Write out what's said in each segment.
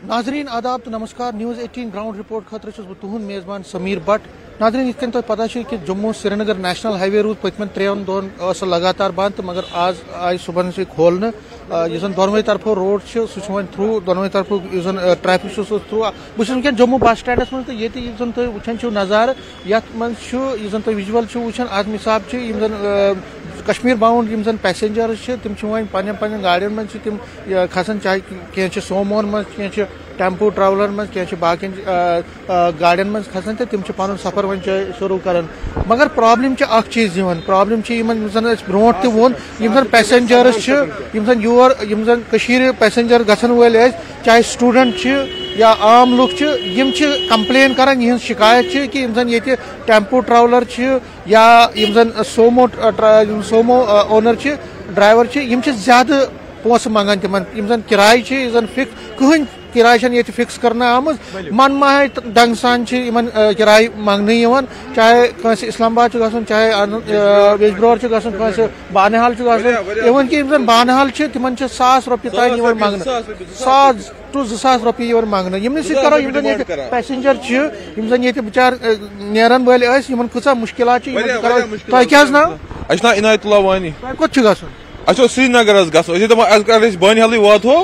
नाजरीन आदाब तो नमस्कार न्यूज़ 18 ग्राउंड रिपोर्ट खतर बह तुहद मेज़बान समीर भट। नाजरीन इत तुम पता कि जम्मू श्रीनगर नेशनल हाईवे रूद पतमन 3 दोहन लगातार बंद तो मगर आज आय सुबह से खोलने दोनवे तरफो रोड सह थ्रू दोनवे तरफो ट्रैफिक थ्रू बह जम्मू बस स्टैंडस मज तो ये वुचान नज़ार ये तुम विजुअल वुचान अत हिसाब कश्मीर बाउंड पैसेंजर्स तम पन्न गाड़ियों मज तम खसान चाहे कह सोमोन मज कह टेम्पो ट्रैवलर मज कह बाकी गाड़ियों मज खसान तो तम पन सफर वन शुरू कर मगर प्रॉब्लम चीज प्रॉब्लम ब्रो तोन पैसेंजर्स योर पैसेंजर गसन वल चाहे स्टूडेंट या आम लुक कंप्लेन कर शिकायत कि ये टेम्पो ट्रैवलर या सोमो ओनर ड्राइवर ज्यादा पोस मंगान तिमन किराय फिक्स कहीं किराय ये फिक्स करना आम मन माहे दंग सान किराय मांगने चाहे कंस इस्लामाबाद गसन चाहे वेजब्रोर गसन बानहाल इवन कि बानहाल तिम 1,000 रुपये तान मांगना 100 to 2,000 रुपये मांगना करो पैसेंजर ये बिचार नेरन वाल कचा मुश्किल क्या नाव इनायतुल्लाह वानी कोत गसन श्रीनगर गो बानहाल वातो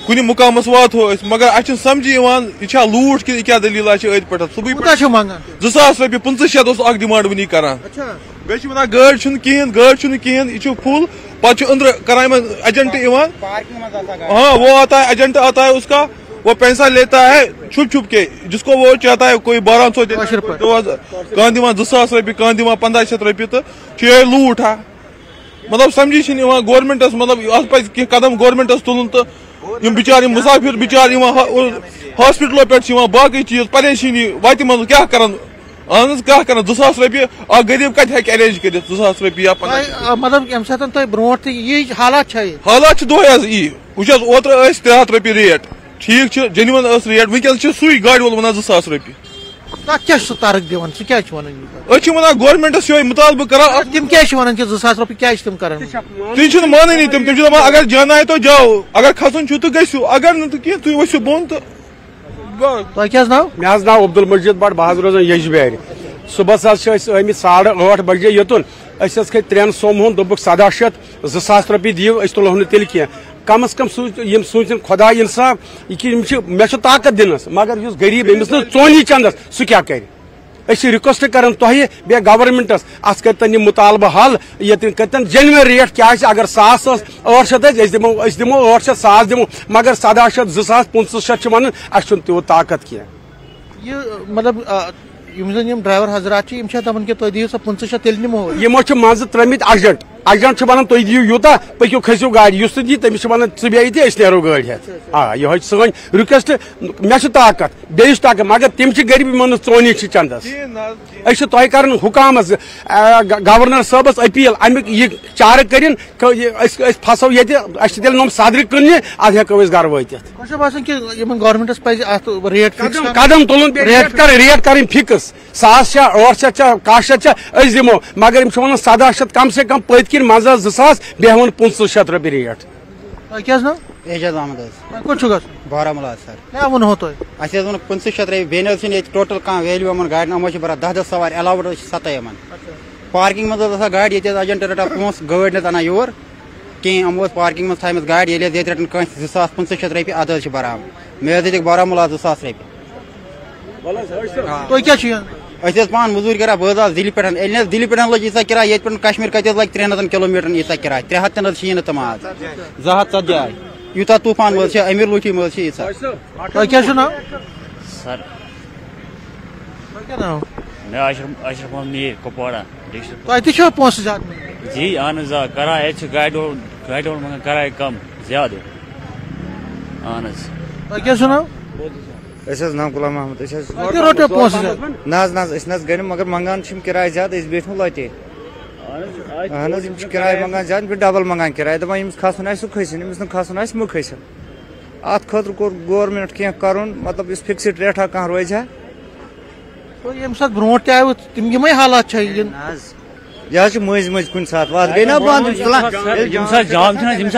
कुछ मुकामस वातो मगर अच्छे समझी यह लूट कि क्या दलील पे सुबह मांगान 2,000 रुपये 500 डिमांड वनी कर वन गाड़ी कहें यह फुल पे अंदर करान एजेंट हाँ वो आता है एजेंट आता है उसका वो पैसा लेता है छुप छुप के जिसको वो चाहता है कोई 1200 कह दिवान 2,000 रुपये कह दिवान 1,500 रुपये तो ये लूट है मतलब समझी गवर्नमेंटस मतलब कह कदम गवर्नमेंटस तुलन तो बिचार मुसाफिर बिचार हॉस्पिटलों पे बाकी चीज परेशानी वत मन क्या कर क्या कर 2,000 रुपये गरीब कत अरेंज कर 2,000 रुपये मतलब ब्रो ये हालात दोज यी वो ओतर 300 रुपये रेट ठीक जेन्युन रेट वनकस सू गाड़ी वोल वन 2,000 रुपये तर्क दिवान क्या वन गवर्नमेंटस ये मुतालबा कर तम क्या 2,000 रुपये क्या तम कर तुम मानी तम अगर जाना है तो जाओ अगर खसन तो गो अगर नु तुम वसो बोन तो क्या नाव मे नाव अब्दुल मजीद भट बह रोजान यजबेर सुबह आम 8:30 बजे योतन खत 3 सोमोन दोक 1700 2,000 रुपये दिव तुलो तेल कह कम अज कम सूचन खुदा इंसाफ मे ताकत दिनस मगर गरीब अमिस चोनी चंदस सह क्या कर रिक्वेस्ट कर बे गवर्नमेंटस अत कर मुतालबा हल ये कर जेन्युइन रेट क्या अगर 1,000 दिमो 800 1,000 दिमो मगर 1700 2,000 500 वन अस तूत ताकत कह मतलब ड्राइवर हजरात दपान कि तुम दिव 500 तेल निमो यमो मज त्रमित एजेंट वन तुम दिव यूता पक्यो खसो गाड़ी दी तमिस वन ये नो गाड़ी हेत यह सन रिक्वेस्ट मे ताकत बेस ताकत मगर तम गरीबी मन चोनी चंदस तह कर हुकाम गवर्नर साहबस अपील अमिक यह चार कर फसो ये नम सदर कन अद हेको घर वात गवर्नमेंटस रेट कदम तुलन रेट कर फिक्स 700 800 1,000 दिमो मगर वन 1700 कम से कम पत किन मज 2,000 बे 500 रुपये रेट क्या नाव एजाज अहमद कोत बारामुला सर क्या वो तुम 500 रुपये बे टोटल कह वैल्यू गाड़ियों हम बरान 10 सवार अलाउड 7 पार्किंग मज गाड़ी एजेंट रटा पोस गाड़ ना अना योर कहें हम पार्किंग मज थी गाड़ी ये रटन कह 2,500 रुपये अद बरान मे दिख बारामुला 2,000 रुपये तुम पान मजूर कर बह दिल्ली पे दिल्ली पे लग यीसा किराय ये कश्मीर कत लग 300 किलोमीटर यीसा किराय 300 शीन तम आज 200 यूता तूफान मज अमीर लुटी मज यीसा क्या नाव सर क्या नाव मैं अशरफ मीर कुपवाड़ा डिस्ट्रिक्ट पोस ज्यादा जी अहन कराए गाड़ी मंगान कराए कम ज्यादा अहन क्या नाव नाम गुलाम अहमद रोटो पोस गर मगर मंगान किराय ज्यादा बैठो लटे किराय मंगान ज्यादा डबल मंगान किराय दपान खसन सह खसन अमिस खसन मो खसन अत खतर कोर गवर्नमेंट कह कर मतलब फिक्सड रेटा कह रोज ये ब्रो तम हालात یہ مز مز کن سات وات گئی نا بند یم سات جام یم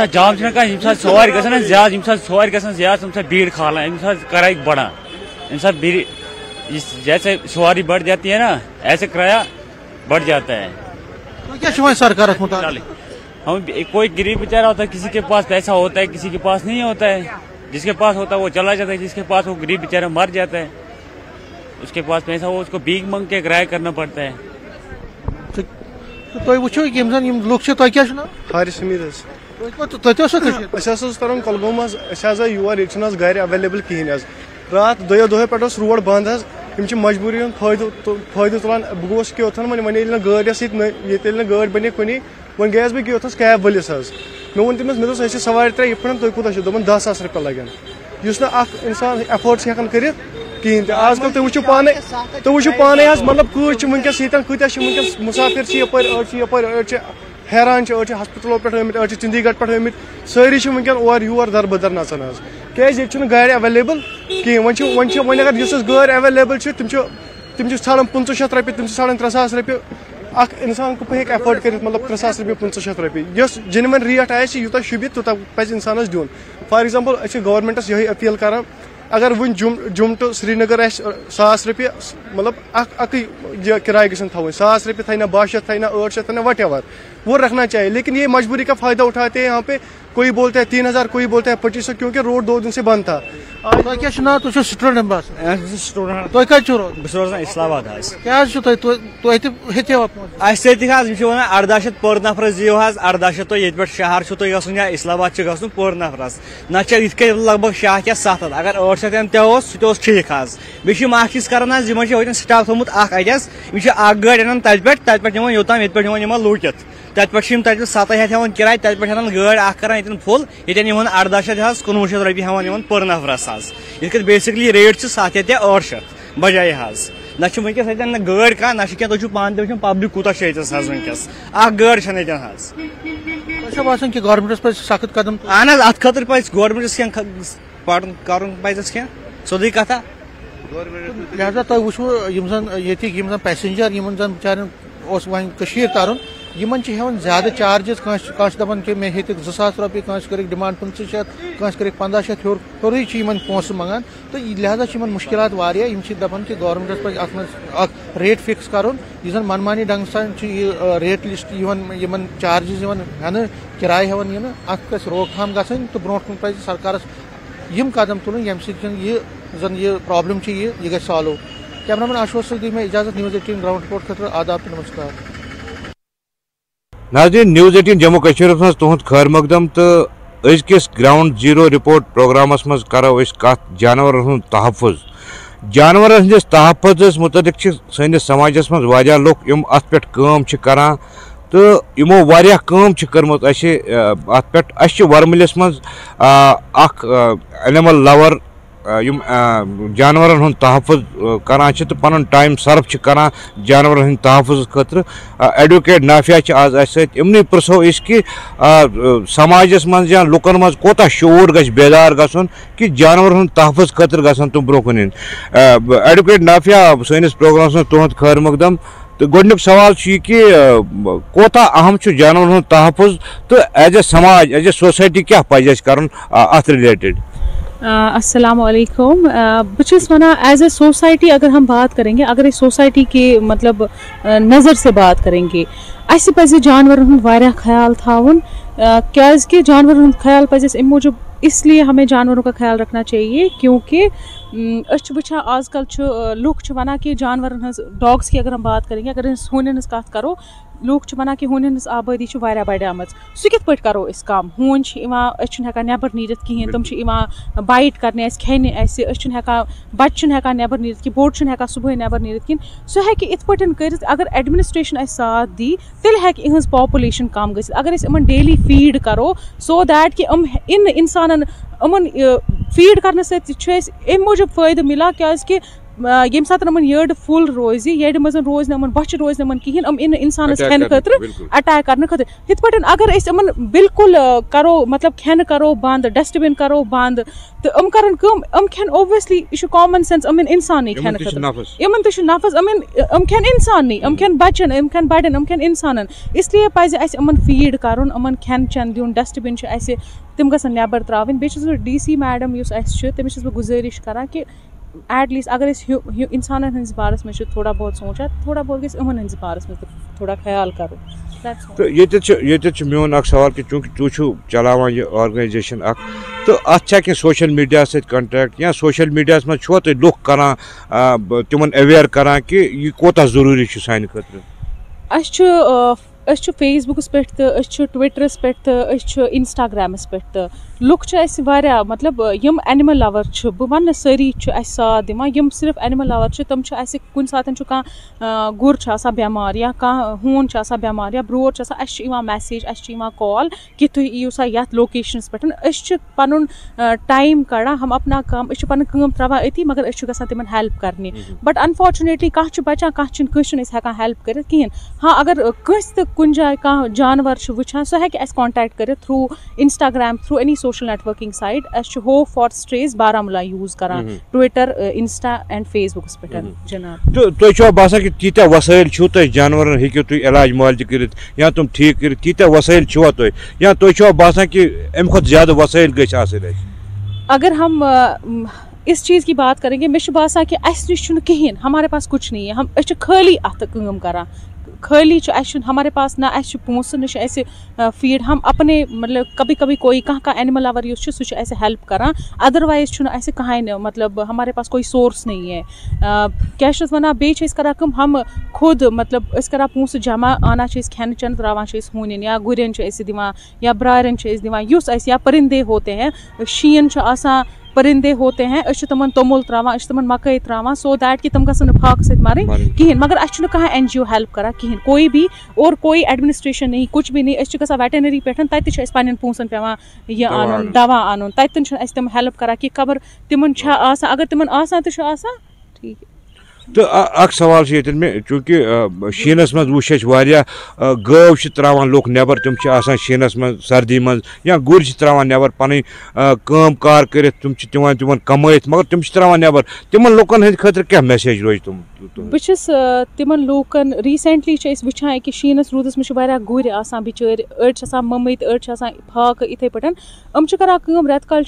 سوار گھن زیادہ یم سوار گھن زیادہ تم سات بھیڑ کھالان یم سات کرایہ بڑھان یم سات جیسے سواری بڑھ جاتی ہے نا ایسے کرایہ بڑھ جاتا ہے. کیا سرکار ہم کوئی غریب بیچارہ ہوتا ہے, کسی کے پاس پیسہ ہوتا ہے, کسی کے پاس نہیں ہوتا ہے. جس کے پاس ہوتا ہے وہ چلا جاتا ہے, جس کے پاس وہ غریب بیچارہ مر جاتا ہے. اس کے پاس پیسہ ہو اس کو بھیک مانگ کے کرایہ کرنا پڑتا ہے. تھی وچو لوگ حارث حمید تران کلگوم یور یہ گھر اویلیبل کہین رات دہو دہو پہ روڈ بند مجبوری فائدہ تلان بہ گوس کیوتھن ویل گاڑی سی گاڑی بنے کنی وی گیس بہ کیوتھس کیب ولس مے ون تمس مے دس سوار ترے یہ تھی کوتہ دن 10,000 روپیہ لگن اس انسان ایفورڈ ہیکان کرت کہین تہ آج کل تھی وچو پانے مطلب کچھ ونکس یہ کتیا ونکس مسافر یپر حیران ہسپتالوں پہ آمت چندی گڑھ پہ آمت ساری ونکین اور یور در بدر نژان کیاز یہ گاڑی اویلیبل کہین وی اگر اس گاڑی اویلیبل تم ژھانڈان 500 روپیہ تم ژھانڈان 3,000 روپیہ اخ انسان کو ہیٚکہِ ایفٲرڈ کٔرِتھ مطلب 3,000 روپیہ 500 روپیہ یۄس جینوَن ریٹ آسہِ یوٗتاہ شوٗبہِ تیوٗتاہ پَزِ اِنسانَس دیُن. فار ایگزامپل أسۍ چھِ گورمنٹَس یِہوٚے أپیٖل کران اگر وۄنۍ جوٚم ٹُو سرینگر آسہِ 1,000 روپیہ مطلب اکٕے کِراے گژھن تھاوٕنۍ 1,000 روپیہ تھایہِ نا 1200 تھایہِ نا 800 تھایہِ نا وٹ ایور وہ رکھنا چاہیے. لیکن یہ مجبوری کا فائدہ اٹھاتے ہیں یہاں پہ کوئی بولتا ہے 3,000 کوئی بولتا ہے 2,500 کیونکہ روڈ 2 دن سے بند تھا. اسلام آباد پور نفرس دیو 18 تھی یہ شہر گھن یا اسلام آباد گھن پور نفرس نہ لگ بھگ 600 یا 700 اگر 800 تہ ٹھیک بیٚیہِ اکھ چیٖز کران ہوتن سٹاف تھومُت اکھ اتھ گاڑی انان تتہِ پٮ۪ٹھ نِوان یوٚتام ییٚتہِ پٮ۪ٹھ نِوان لوٗٹِتھ تتہِ پٮ۪ٹھ چھِ تتہِ 700 ہٮ۪وان کِراے تتہِ پٮ۪ٹھ انان گٲڑۍ اکھ کران ییٚتٮ۪ن فُل ییٚتٮ۪ن یِوان 1800 1900 رۄپیہِ ہٮ۪وان پٔر نفرس یِتھ کٔنۍ بیسِکلی ریٹ چھِ 700 یا 800 بجاے نہ چھُ ونکیٚس اتٮ۪ن نہ گٲڑۍ کانٛہہ نہ چھُ کینٛہہ تُہۍ چھِو پانہٕ تہِ وٕچھان پبلِک کوٗتاہ چھِ ییٚتٮ۪س ونکیٚس اکھ گٲڑۍ چھنہٕ ییٚتٮ۪ن باسان کہ گورمنٹس پزِ سخت قدم اہن اتھ خٲطرٕ پزِ گورمنٹس کینٛہہ کرُن پزٮ۪س کینٛہہ سیوٚدُے کتھا لہذا تُہۍ وٕچھو یِم زن ییٚتِکۍ یِم زن پیسنجر یِمن زن بِچارٮ۪ن اوس وۄنۍ کٔشیٖر ترُن یِمن چھِ ہٮ۪وان زیادٕ چارجز کٲنٛسہِ دپان کہ مےٚ ہیٚتِکھ 2,000 رۄپیہِ کٲنٛسہِ کٔرِکھ ڈِمانڈ 500 کٲنٛسہِ کٔرِکھ 1500 ہیوٚرُے چھِ یِمن پونٛسہٕ منٛگان تہٕ لہذا چھِ یِمن مُشکلات واریاہ یِم چھِ دپان کہ گورمنٹس پزِ اتھ منٛز اکھ ریٹ فِکس کرُن یُس زن منمانی ڈنٛگہٕ سان چھُ یہِ ریٹ لسٹ یِوان یِمن چارجز یِوان ہٮ۪نہٕ کِراے ہٮ۪وان یِنہٕ اتھ گژھِ روک تھام گژھٕنۍ تہٕ برونٛٹھ کُن پزِ سرکارس یِم قدم تُلٕنۍ ییٚمہِ سۭتۍ یہِ پرابلم چھِ یہِ گژھِ سالو. کیمرامین آشوق صٲب دی مےٚ اجازت News 18 گراؤنڈ رپورٹ خٲطرٕ آداب تہٕ نمسکار. ناظرین News 18 جموں کشمیر مز تہد خیر مقدم تو ازکس گراؤنڈ زیرو رپورٹ پروگرامس مز کرو کت جانورن ہند تحفظ جانورن ہندس تحفظ متعلق سنس سماجس مز واریاہ لوک یم ات پہ کام کران تو یمو واریاہ کام کرمت ات پہ ورملس مز اخ اینیمل لور یم جانورن ہند تحفظ کران تو پن ٹائم صرف کران جانورن ہند تحفظ خاطر ایڈوکیٹ نافیہ آز امنی پرسو اس کہ سماجس مز یا لکن مز کوتاہ شعور گژھِ بیدار گژھن کہ جانورن ہند تحفظ خاطر گژھن تم برو کن ایڈوکیٹ نافیہ سنس پروگرامس مز تہد خیر مقدم تو گۄڈنیُک سوال یہ کہ کوتاہ اہم جانورن ہند تحفظ تو ایز اے سماج ایز اے سوسائٹی کیا پزِ اَسہِ کرُن اتھ رلیٹڈ. السلام علیکم. بچس ونان ایز اے سوسائٹی اگر ہم بات کریں گے اگر سوسائٹی کے مطلب نظر سے بات کریں گے اسہ پزِ جانورن ہند واریاہ خیال تھاون کیاز کہ جانورن ہند خیال پزِ ام موجود اس لیے ہمیں جانوروں کا خیال رکھنا چاہیے کیونکہ وچان آج کل لوگ ونان کہ جانورن ہز ڈاگس کی اگر ہم بات کریں گے اگر ہونن ہز کت کرو لوگ ونان کہ ہونن ہز آبادی بڑھیمٕژ سُہ کِتھ پٲٹھۍ کرو أسۍ کم ہون چھِنہٕ ہٮ۪کان نٮ۪بر نیٖرِتھ کِہیٖنۍ تِم چھِ یِوان بایٹ کرنہِ اَسہِ کھٮ۪نہِ اَسہِ أسۍ چھِنہٕ ہٮ۪کان بچہِ چھِنہٕ ہٮ۪کان نٮ۪بر نیٖرِتھ کِہیٖنۍ بوٚڑ چھُنہٕ ہٮ۪کان صُبحٲے نٮ۪بر نیٖرِتھ کِہیٖنۍ سُہ ہٮ۪کہِ یِتھ پٲٹھۍ کٔرِتھ اگر ایڈمنسٹریشن اَسہِ ساتھ دی تیٚلہِ ہٮ۪کہِ یِہٕنٛز پاپولیشن کم گٔژھِتھ اگر أسۍ یِمن ڈیلی فیٖڈ کرو سو دیٹ کہِ یِم اِنسانن یِمن فیٖڈ کرنہٕ سۭتۍ چھُ اَسہِ اَمہِ موٗجوٗب فٲیدٕ مِلان کیازِ کہِ यम सात यड फुल रोज यड मज रोज बच रोज कहें इन इंसानस खेन खतर अटैक करने खतर हित पे अगर बिल्कुल करो मतलब खेन करो बंद डस्टबिन करो बंद तो कर खेन ओबियसली यह कॉमन सेंस इंसान खेन खतर इन नफस खेन इंसान खेन बचन खेन बड़न खेन इंसान इसलिए पज फीड कर खेन चन दिन डस्टबिन तम ग नबर त्रावन बे DC मैडम तमिस गुजारिश करा कि एटलीस्ट अगर इंसान हंस बारस में थोड़ा बहुत सोचा थोड़ा बहुत गस हंस बारस में थोड़ा ख्याल करो तो ये मोन सवाल कि चूंकि तू चलावान ये ऑर्गनाइजेशन तो अत सोशल मीडिया सत कॉन्टैक्ट या सोशल मीडिया में छो तुम लुक करान तिमन अवेयर करान कि यह कोता जरूरी सान खतर फेसबुकस पे तो ट्विटरस पे तो इंस्टाग्रामस पे तो लुक मतलब यम एनिमल लवर बह वन सारी साथ दिवान यम सिर्फ एनिमल लवर तम कुन सात गुर बेमार या हून बेमार या ब्रोर मैसेज कॉल कि तुम यू सा ये लोकेशन पे पन टाइम कड़ा हम अपना काम पन त्रवा अति मगर तिमन हेल्प करने बट अनफॉर्चुनेटली कह बचान कह हेल्प कर कहें हाँ अगर कंस कुन जाए कह जानवर वुचान सह हेक कॉन्टैक्ट कर through Instagram through any social networking site हो फॉर स्ट्रेज बारामुला यूज करान ट्विटर इंस्टा एंड फेसबुक पे जनाब तो बसान कि तीत वसाइल तुम जानवर हेको तुम इलाज मुआलज कर या तुम ठीक कर तीत वसाइल तुम या तुम बसान कि अम खुद ज्यादा वसाइल गई अगर हम इस चीज़ की बात करेंगे मे बासान कि अस नश कहें हमारे पास कुछ नहीं है हम खाली अत काम करा खाली हमारे पास ना पोस न फीड हम अपने मतलब कभी कभी कोई कह एनिमल लवर सह हेल्प करान अदरवाइज कहीं मतलब हमारे पास कोई सोर्स नहीं है क्या वन बे कम हम खुद मतलब करा पोस जमा आना खेन चन त्रावान हून या गुरन दिवान या ब्रारन दिवान या परिंदे होते हैं शीन परिंदे होते हैं तमन तोमुल त्रावान तमन मकई त्रावान सो दैट कि तम गसन फाक सत मारे कहें मगर कह NGO हेल्प करा कहें कोई भी और कोई एडमिनिस्ट्रेशन नहीं कुछ भी नहीं ग वेटनरी पे तत पन पोसन पे यह आन दवा आन तन तम हेल्प करा कि खबर तिमन अगर तिमन आसान तो ठीक है तो सवाल में चूंकि शीनस मज वो गव त्रावान लुक नबर तुम शीनस मज सर्दी मज या गुर त्रावान नबर पन काम कार कर तुम तिमन कमाइत मगर तुम त्रावान नबर तिमन लुकन हंद खतर क्या मैसेज रोज तुम बस तिमन लूकन रिसेंटली वुचान कि शीनस रूदस में गुर बिचार अड़ ममित अड़ फाक इथे पे कर रेत काल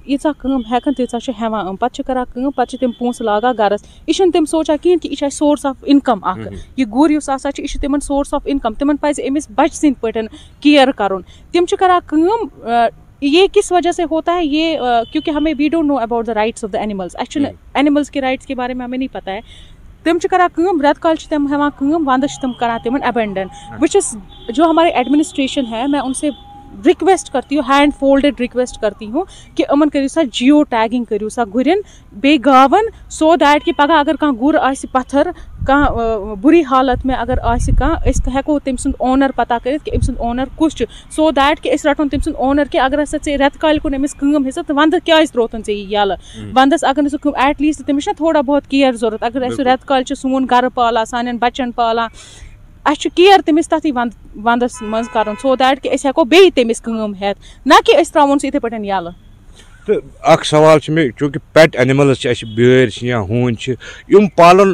यीचा हेकन तीचा हेवान पे कर पे तम पोस लागा गरस यह तम सोचा कहें कि यह सोर्स ऑफ इनकम यह गुर तिमन सोर्स ऑफ इनकम तिमन पज अमिस बच सिंद पे केयर कर तम कर ये किस वजह से होता है ये क्योंकि हमें we don't know about the rights of the animals actually animals के राइट्स के बारे में हमें नहीं पता है तम कर रेत काल तम हेवान वंद तम कर तिमन अबेंडन जो हमारे एडमिनिस्ट्रेशन है मैं उनसे रिक्वेस्ट करती हूँ हैंड फोल्डेड रिक्वेस्ट करती हूँ कि अमन करू सा जियो टैगिंग करू सा गुरन बे गावन सो दैट कि पगह अगर कह गुर आसि पत्थर कह बुरी हालत में अगर आसि कह हेको तम सुंद ओनर पता कर कि अम सुंद ओनर कुछ सो दैट कि रटन तम सुंद ओनर कि अगर चे रेत काल कुन अमिस काम हिस्सा तो वंद क्या त्रोतन चे यल वंदस अगर सह एटलीस्ट तमिस थोड़ा बहुत केयर जरूरत अगर रेत काल सोन गर पाला सान बच्चन पाला केयर तमिस तथ वंदस मज कर सो दैट कि हेको बे तमिस काम हेत ना कि त्रोन इथे पे यल तो सवाल में चूंकि पेट एनिमल्स बेर या हून पालन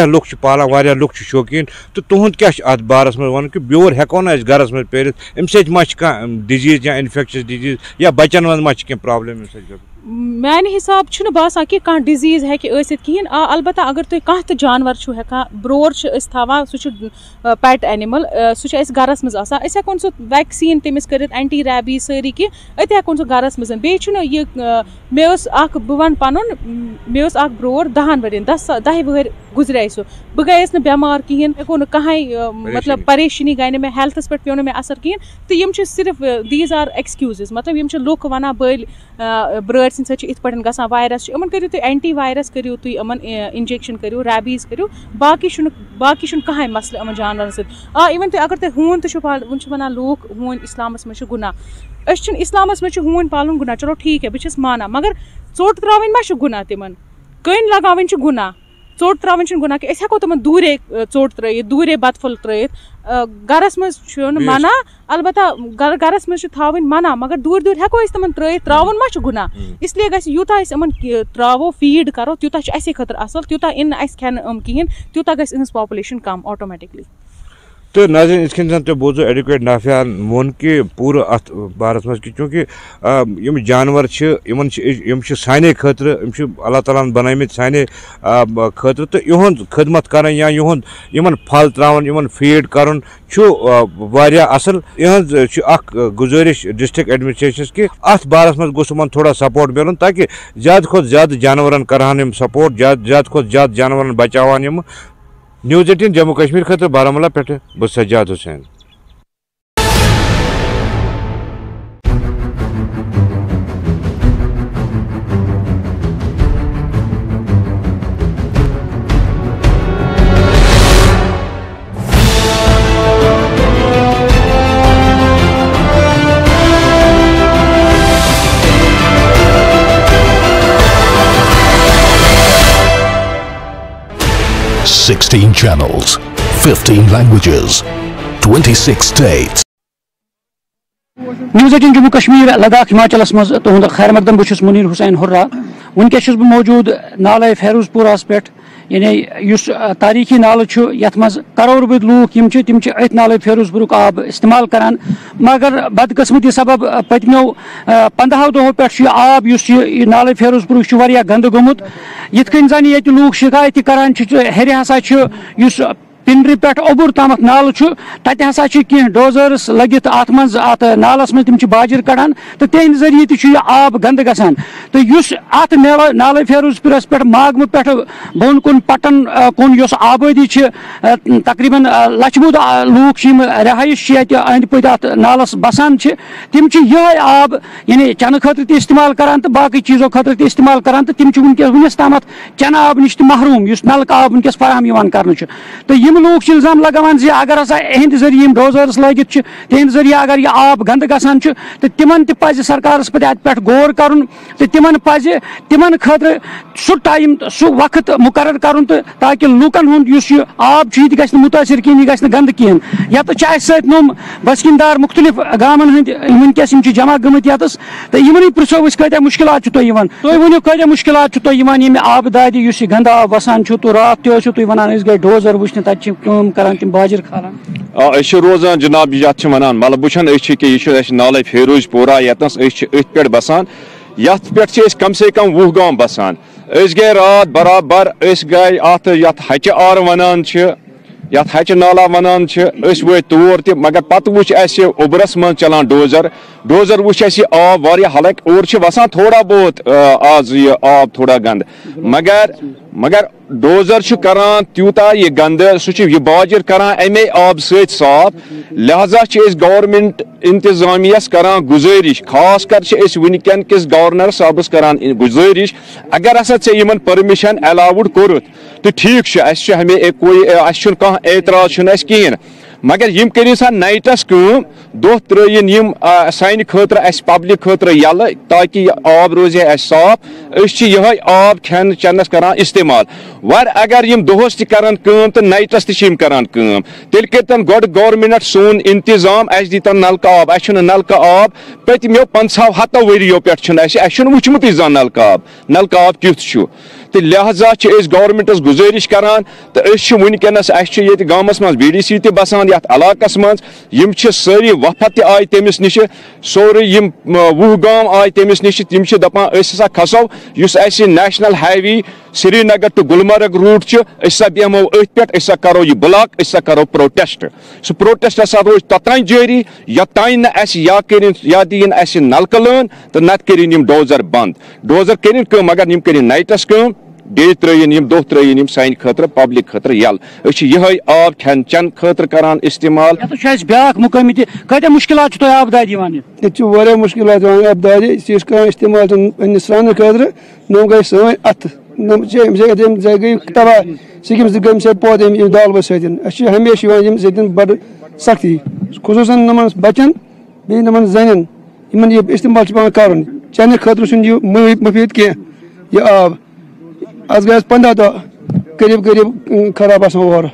लुक पालान लुक शौकीन तो तुंद क्या अत बारस में वन कि ब्योर हेको ना गरस में पेरित अम सह डिजीज या इन्फेक्शस डिजीज या बच्चन मन कह प्रॉब्लम मान हिसाब बासान कि कह डिजीज हेन अलबत्ता अगर तुम कह तो जानवर हेका ब्रोर थवान सह पेट एनिमल सह गरस मज हेकोन सह वैक्सीन तमिस कर एंटी रैबीज सारी कि अत हेकोन सह गरस मज बे मे बह वन पन मे ब्रोर 10 वर 10 वर गुजरे सो बह गयस न बेमार कहें हेको न कहीं मतलब परेशानी गई मे हेल्थस पे पे मे असर कहें तो यम सिर्फ दीज आर एक्सक्यूजेस मतलब यम लुक वन बल ब्रर सत इत पे ग वायरस इन करू तुम एंटी वायरस करू तुम इन इंजेक्शन करू रैबीज करू बाकी कहीं मसले इन जानवर सत इवन तुम अगर तुम हून तो वन लूक हून इस्लामस में गुनाह इस्लामस में हून पालन गुनाह चलो ठीक है बस माना मगर चोट त्रावन मा गुनाह तिमन کٔنۍ لگاوٕنۍ چھِ گُناہ ژوٚٹ ترٛاوٕنۍ چھِنہٕ گُناہ کینٛہہ أسۍ ہٮ۪کو تِمن دوٗرے ژوٚٹ ترٲیِتھ دوٗرے بتہٕ پھوٚل ترٲیِتھ گرس منٛز چھُنہٕ منع البتہ گرس منٛز چھِ تھاوٕنۍ منع مگر دوٗرِ دوٗرِ ہٮ۪کو أسۍ تِمن ترٲیِتھ ترٛاوُن ما چھُ گُناہ اسلیے گژھِ یوٗتاہ أسۍ یِمن ترٛاوو فیٖڈ کرو تیوٗتاہ چھُ اَسے خٲطرٕ اصل تیوٗتاہ یِن نہٕ اَسہِ کھٮ۪نہٕ کِہیٖنۍ تیوٗتاہ گژھِ یِہٕنٛز پاپولیشن کم آٹومیٹکلی تو ناظرین اس زن تہ بوزو ایڈوکیٹ نافیان وون کہ پورٕ ات بارس مز کہ چونکہ یم جانور سانے خاطر اللہ تعالیٰ بنٲیمٕتۍ سانے خاطر تو یہند خدمت کرن یا یمن پھل تراون یمن فیڈ کرن واریاہ اصل یہند اخ گزارش ڈسٹرکٹ ایڈمنسٹریشنس کہ ات بارس مز گوٚژھ یمن تھوڑا سپورٹ ملن تاکہ زیادہ کھۄتہٕ زیادہ جانورن کرہن یم سپورٹ زیادہ کھۄتہٕ زیادہ جانورن بچاوان یم نیوز 18 جموں کشمیر خاطر بارامولہ پہ بہٕ سجاد حسین Sixteen channels, 15 languages, 26 states. News 18 Jammu Kashmir Ladakh ہماچلس مز تہد خیر مقدم بہت منیر حسین ہررا ونکس بہ موجود نالے فیروز پورس پہ یعنی اس تاریخی نالہ یت مز کرور بد لوک تم ات نالے فیروز پورک آب استعمال کران مگر بدقسمتی سبب پتمو 15 دہو پہ آب اس نالے فیروز پورک گند گومت یت کن زن یہ لوک شکایت کران ہر ہسا پنڈر پہ اوبر تامت نالہ تتہ ہسا کی ڈوزرس لگت ات مز ات نالس مز تم باجر کڑان تو تہند ذریعہ تہ یہ آب گند گژھان تو اس ات نالے فیروز پورس پہ ماگمہ پہ بون کن پٹن کن اس آبادی تقریباً لچھ بوٚد لوک رہائش اند پت ات نالس بسان تم یہ آب یعنی چنہ خاطر تہ استعمال کران تو باقی چیزوں خاطر تہ استعمال کران تو تم ونکس تامت چنہ آب نش محروم اس نلکہ آب ونکس فراہم کرنے تو لوگ الزام لگان اگر ہسا اہند ذریعہ ڈوزرس لگت تہند ذریعہ اگر یہ آب گند گژھان تو تمن تہ پزِ سرکارس پہ ات پہ غور کرن تو تمن پزِ تمن خاطر سہ ٹائم سہ وقت مقرر کرن تو تاکہ لوکن ہند اس آب یہ گژھِ نہٕ متاثر کہین یہ گژھِ نہٕ گند کہین یت ات ست نم بسکندار مختلف گامن ہند ونکس جمع گمت یتس تو یمن پرژھو أسۍ کۭتیاہ مشکلات تُہۍ یِوان تُہۍ ؤنِو کۭتیاہ مشکلات تُہۍ یِوان ییٚمہِ آبہٕ دادِ یُس یہِ گنٛدٕ آب وسان چھُ تہٕ راتھ تہِ ٲسِو تُہۍ ونان أسۍ گٔے ڈوزر وٕچھنہِ تتہِ چھِ کٲم کران تِم باجر کھالان روزان جناب یتھ ونان مطلب وچھان یہ نالے فیروز پورہ یتنس ات پہ بسان یت پہ کم سے کم 20 گام بسان گئے رات برابر گئے ات ہچہ آر ونان یت ہچہ نالا ونان وٲتۍ تور تہ مگر پتہ وچھ اسہ اوبرس من چلان ڈوزر وچھ اسہ آب واریاہ حالانکہ اور وسان تھوڑا بہت آز یہ آب تھوڑا گند مگر ڈوزر کران تیوتاہ یہ گند سہ یہ باجر کران امے آب ست صاف لہذا گورمنٹ انتظامیہ کران گزارش خاص کر ونکن کس گورنر صاحبس کران گزارش اگر ہسا ژےٚ یمن پرمشن الاوڈ کورت تو ٹھیک ہمیں کوئی کھانا اعتراض کہین مگر یم کرو سا نائٹس دہ ترین یم سانہ خاطر اس پبلک خاطر یل تاکہ یہ آب روزِ صاف یہ آب کھین چنس کران استعمال ور اگر یم دہس تہ کران تو نائٹس تہ کران تیل کرتن گۄڈٕ گورمنٹ سون انتظام اس دیتن نلکہ آب اس نلکہ آب پتمو 50 ؤریو پہ وچمت زان نلکہ آب کیُتھ تو لہذا گورمنٹس گزارش کران تو ونکس یہ گامس من بی ڈی سی تہ بسان یت علاقس من ساری وفد تہ آئی تمس نش سورے 20 گام آئی تمس نش تم دپان ہسا کھسو اس national highway Srinagar to Gulmarg route بیمو ات پہ کرو یہ بلاک کرو پروٹیسٹ سہ پروٹیسٹ ہسا روز توتان جاری یوتان یا دین اس نلکہ لٲن تو نت کرن یم ڈوزر بند ڈوزر کرن مگر یم کرن نائٹس ڈے ترین دہ ترین سان خاطر پبلک خاطر یل یہ آب کھین چن خاطر کران استعمال بیاکھ مقامی کتیا مشکلات تہ آب داد یہ مشکلات آب داد کر استعمال پنس سرانہ خاطر نو گئی سن ات گئی تباہ سکم گم سے پود دالو ستھ ہمیشہ بڑ سختی خصوصاً نمن بچن بی نمن زنن یہ استعمال پیان کر چنہ خاطر یہ مفید کی یہ آب आज गए 15 दह करीब करीब खराब आसान और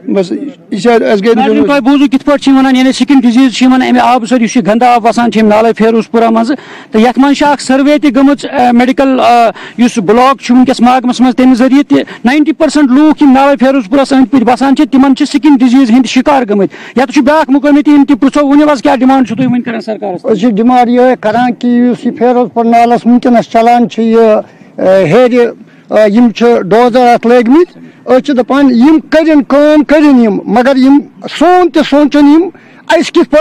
बस तुम बूझू कित पे यानी स्किन डिजीज अमे आब सर गंदा आब वसान नाले फेरोजपुरा मज तो ये सर्वे गम मेडिकल ब्लॉक वनकस मागमस मज तम जरिए 90% लूक नाले फेरोजपुरा अंद पे बसान तिमन स्किन डिजीज हंद शिकार गमत या ब्या मुकामी टीम तह पृछो वन क्या डिमांड वन सरकार डिमांड ये कर कि फेरोजपुर नालस वनकस चलान हेर डोजर अत लगमित दपान करिन मगर सोन तो सोचन कित पे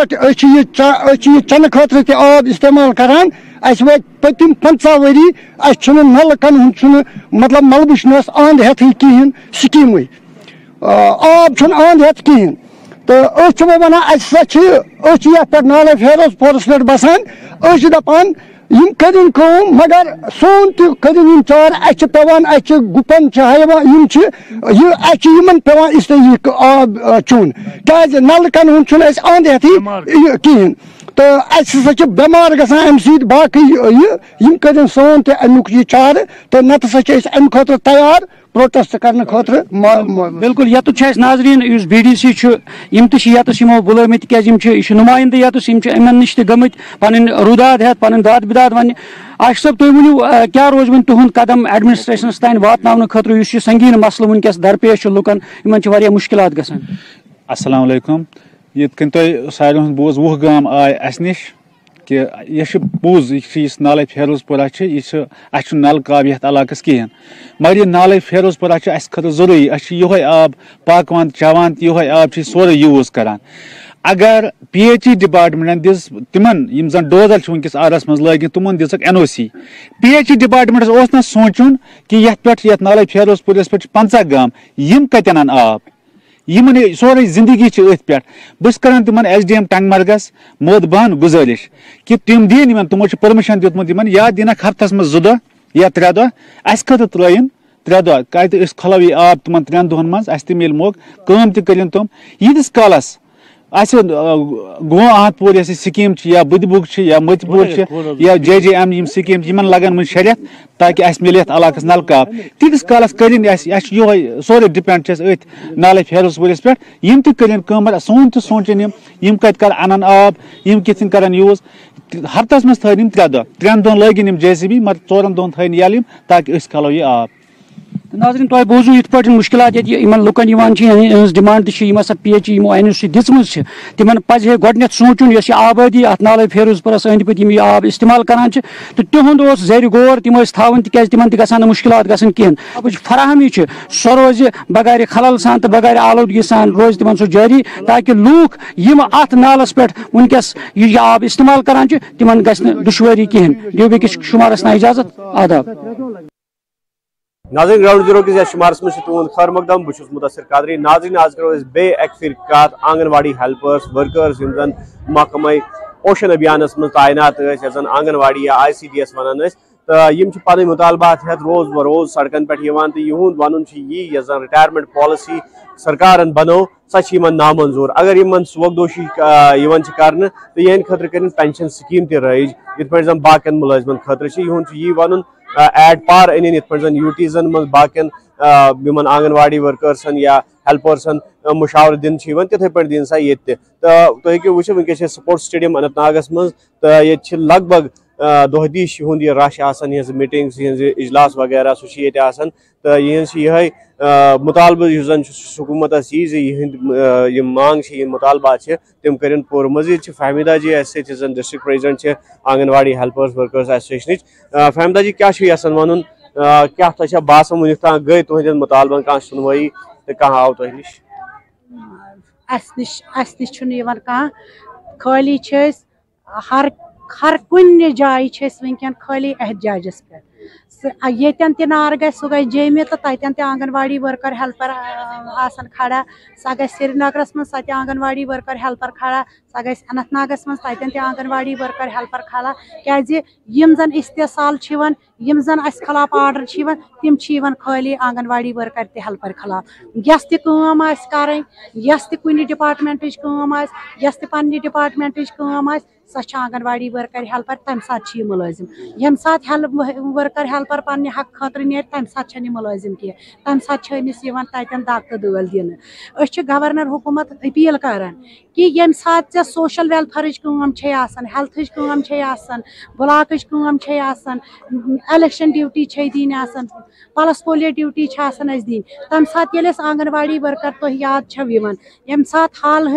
चन खतर त आब इस्तेमाल करान पतिम 15 वरी नलकन मतलब मलबुशनस अंद हेत कहें स्कीम आब अंद हेत कहें तो वन पे नाले फेरोजपुरस पे बसान दपान करिन मगर सोन तरिन चार पेवान गुपन हवान पेवान इस आब चुन क्या नलकन अंद हेत कहें तो बेमार गसान अम सत बाकी करिन सोन तमुक चार तो नत अम खतर तैयार प्रोटेस्ट करने खतर बिल्कुल ये नाजरीन BDC तमो बुलमित क्या नुमाइंद यमन नश गमित पन रुदाद हेत पन दाद बिदाद वन आशिफ साहब तुम वनु क्या रोज वन तुहद कदम एडमिनिस्ट्रेशन तान वातन खतर संगीन मसल वनकस दरपेश लुकन इन मुश्किलात गसान। अस्सलाम वालेकुम ये सारे बोज 20 गाम आय अस नश कि यह पोज यह नाले फेरोजपुरा नल काब ये इलाकस कहें मगर यह नाले फेरोजपुरा खतर जरूरी ये आब पाकवान चवान ये आब सोरे यूज करान अगर PHE डिपार्टमेंट दिस तिमन जन डोजर वनकस आरस मज लगित तुमन दिसक NOC PHE डिपार्टमेंट ना सोचुन कि ये नाले फेरोजपुरस पे 50 गाम कतन अन आब यमन सोरे जिंदगी अथ पे बस कर तिमन SDM टंगमर्गस मोदबान गुजारिश कि तिम दिन तमो परमिशन दितमुत या दिन हफ्तस मज 2 दह या 3 दह अस खतर त्रयन 3 दह कत खलो यह आब तिमन 3 दोहन मज अस तह मिल मोग कम तरिन तुम यीदिस कालस गो आहतपुर यह स्कीम या बुदबुग या मतपुर या JJM स्कीम इन लगन मुझ शरियत ताकि अस मिल इलाकस नलकाब तीस कालस करिन सोरे डिपेंड अथ नाले फेरोजपुरस पे तरिन कम सोन तो सोचन कत कर अनन आब कित कर यूज हफ्तस मज थन 3 दह 3 दोहन लगिन JCB मगर 4 दोहन थन यलम ताकि खलो यह आब। नाजरीन तुम बूझू इत पे मुश्किलात लुकन डिमांड PHE NOC दिम तिमन पजे गोडन सोचुन आबादी अत नाले फेरोजपुरस अंद पे आब इस्तेमाल करान तो तिहुंद जर गौर तिम थवन तिम तक मुश्किलात गसन कहें फराहमी सो रोज बगैर खलल सान तो बगैर आलूदगी सान रोज तिम सो जारी ताकि लूख अत नालस पे वनकस आब इस्तेमाल करान तिमन गि दुश्वारी कहें दिव बेकिस शुमारस ना इजाजत आदाब। नाज़रीन ग्राउंड जीरो के शुमारस में तुंद खैर मकदम बहुत मुदसर कादरी। नाज़रीन आज करो बे एक फिर कत आंगनवाड़ी हेल्पर्स वर्कर्स जन महकमे पोषण अभियान में तैनात जन आंगनवाड़ी या ICDS वन तो पन मुतालबात हेत रोज ब रोज सड़कन पे तो यहूद वन यह जन रिटायरमेंट पॉलिसी सरकार बनो सह नामंजूर अगर इन स्वगदोशी कर तो यहद खतर कर पेंशन स्कीम तज ये जन बाकन मुलाजमन खतर यह वन एड पार अन ये यूटीजन मज बाकन आंगनवाड़ी वर्कर्सन या हेल्पर्सन मुशावर दिन तिथे पे दिन सा ये तो हेकि वो वनकस स्पोर्ट्स स्टेडियम अनंतनागस मज तो ये लगभग दोहदीश यह रश मीटिंग्स इजलास वगैरह सह तो यह मुतालबा हुकूमत यह मांग मुतालबात तम कर पूर मजीद फहमीदा जी जन district president Anganwadi helpers workers association Fahmida ji क्या वन क्या बासान वन तक गई तुद मुतालबन कह सुनवाई तो कह आव तुह निश खाली हर कुन जाय वनकन खाली एहतजाजस पे येतन त नार ग सह गई जेमि तो तन आंगनवाड़ी वर्कर हेल्पर खड़ा सह ग श्रीनगरस मज सह आंगनवाड़ी वर्कर हेल्पर खड़ा सह ग अनंतनागस मज तन आंगनवाड़ी वर्कर हेल्पर खड़ा क्या जन इस्तेसाल जन अस खिलाफ आर्डर तम खाली आंगनवाड़ी वर्कर ते हेल्पर खिलाफ यस तम कर कुन डिपार्टमेंट यस पन्ने डिपार्टमेंट سہ آنگن ورکر ہیلپر تمہ سات ملازم یم سات ورکر ہیلپر پنہ حق خاطر نیر تمہ سات ملازم کی تمہ سات تتن دگ تو دل دن گورنر حکومت اپیل کران کہ یم سات ے سوشل ویلفیئرچ ہیلتھچ بلاکچ الیکشن ڈیوٹی دین پلس پولیو ڈیوٹی دین تمہ سات آنگن واڑی ورکر تہ یاد یم سات حال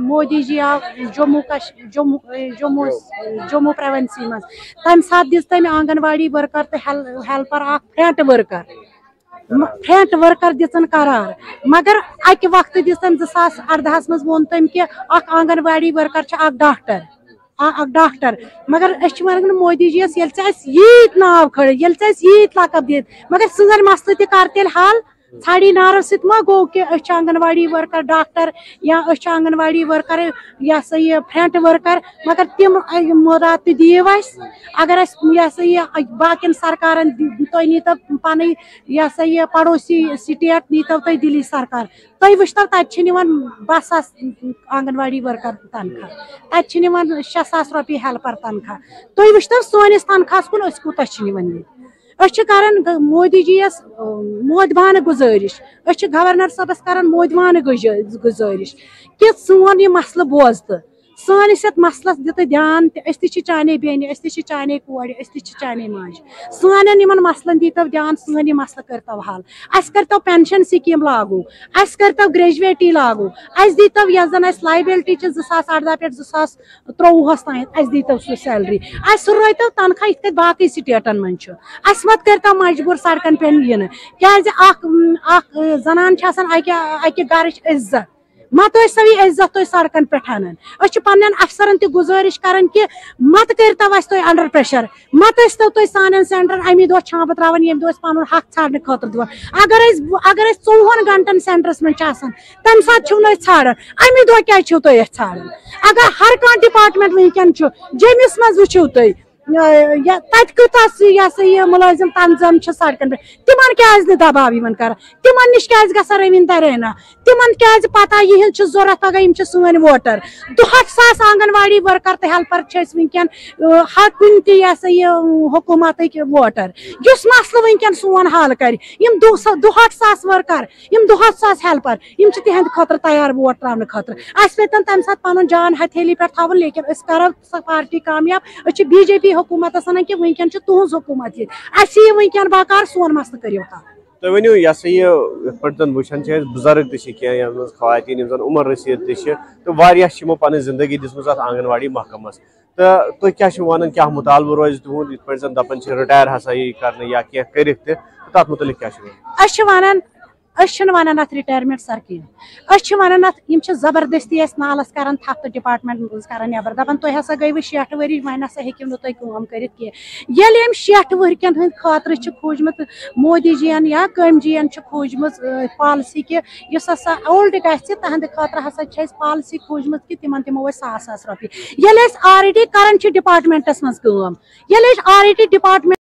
مودی جی آو جموں پروینسی مز تمہ سات دس تم آنگن واڑی ورکر تو ہیلپر فرنٹ ورکر دن قرار مگر اکہ وقت دس تم 2018 مز وون تم کہ اخ آنگن واڑی ورکر ڈاکٹر مگر ون مودی جی یل یت ناو کھڑ یل یت لقب دت مگر سن مسلہ تہ کر تیل حل ژھڑی نارو ست ما گو کہ آنگن واڑی ورکر ڈاکٹر یا آنگن واڑی ورکر یہ فرنٹ ورکر مگر تم مراد تہ دیو اگر باقین سرکارن تھی نیتو پن یہ پڑوسی سٹیٹ نیتو تھی دلی سرکار تھی وچتو تت بس آنگن واڑی ورکر تنخواہ تت 6,000 روپیہ ہیلپر تنخواہ تھی وچتو سونس تنخواہ کن کوتہ کران مودی جی یس مودبانہ گزارش گورنر صبس کران مودبانہ گزارش کہ سون یہ مسئلہ بوز تو سانس یت مسلس دت دھیان تہ چانے بین تہ چانے کور تہ چانے ماج سان مسلن دیتو دھیان سن یہ مسئلہ کرتو حل اس کرتو پینشن سکیم لاگو اس کرتو گریجویٹی لاگو اس دیتو یس زن اس لائبلٹی 2018 پہ 2023 تین اس دیتو سہ سیلری اس روتو تنخواہ ات باقی سٹیٹن من اس مت کرتو مجبور سڑکن پہ ین اخ زنان اکہ گرچ عزت مت سو یہ عزت تھی سڑکن پہ پن افسرن تہ گزارش کران کہ مت کرتو اس تھی انڈر پریشر مت ٲسۍتو تھی سان سینٹر امی دہ چھانپ ترٛاوان یم دہ پن حق ژھانڈنہٕ خاطر دِوان اگر 24 گنٹن سینٹرس من تمہ سات چھو نہٕ ژھانڈان امی دہ کیٛازِ چھو تُہۍ ژھانڈان اگر ہر کانٛہہ ڈپارٹمنٹ ونکیٚن چھُ جیمس مز وٕچھِو تُہۍ تت کۭژاہ ملازم تنظیم سڑکن پہ تمن کیٛازِ نہٕ دباو کر تمن نش کیٛازِ گژھان رویندہ رینا تمن کیٛازِ پتہ یہند ضرورت اگر یم سن ووٹر 200,000 آنگن واڑی ورکر تو ہیلپر ونکین ہر کن تہ حکومت ووٹر اس مسئلہ ونکین سون حل کر 200,000 ورکر 200,000 ہیلپر تہند خاطر تیار ووٹ ترٛاونہٕ خاطر اس پتن تمہ سات پن جان ہتھیلی پہ تھاون لیکن اس کرو سو پارٹی کامیاب اس بی جے پی حکومت ونان کہ ونکین تہذ حکومت یہ ونکین باقار سون مسئلہ کرو حل تھی ورنو یہ پہ وچان بزرگ تھی خواتین زن عمر رسید تو پن زندگی دس آنگن واڑی محکمس تو تھی کیا ونان کیا مطالبہ روز تہد یہ زن دپان رٹائر ہسا یہ کرنے یا کی کرت تر متعلق کیا ونان ات رٹائرمنٹ سر کھین ونان ات زبردستی نالس کران تھپ تو ڈپارٹمنٹ کران نبر دپان تھی ہسا گئی 60 وری وی ہسا ہوں نہ تھی کم کرت کی یل 60 ورکن ہند خاطر کھوجمت مودی جین یا کم جین کھوجم پالسی کہ اس ہسا اولڈ گھِ تہند خاطر ہسا پالسی کھوجمت کہ تمن دمو 100,000 روپیہ یل آلریڈی کران ڈپارٹمنٹس مز یل آلریڈی ڈپارٹمنٹ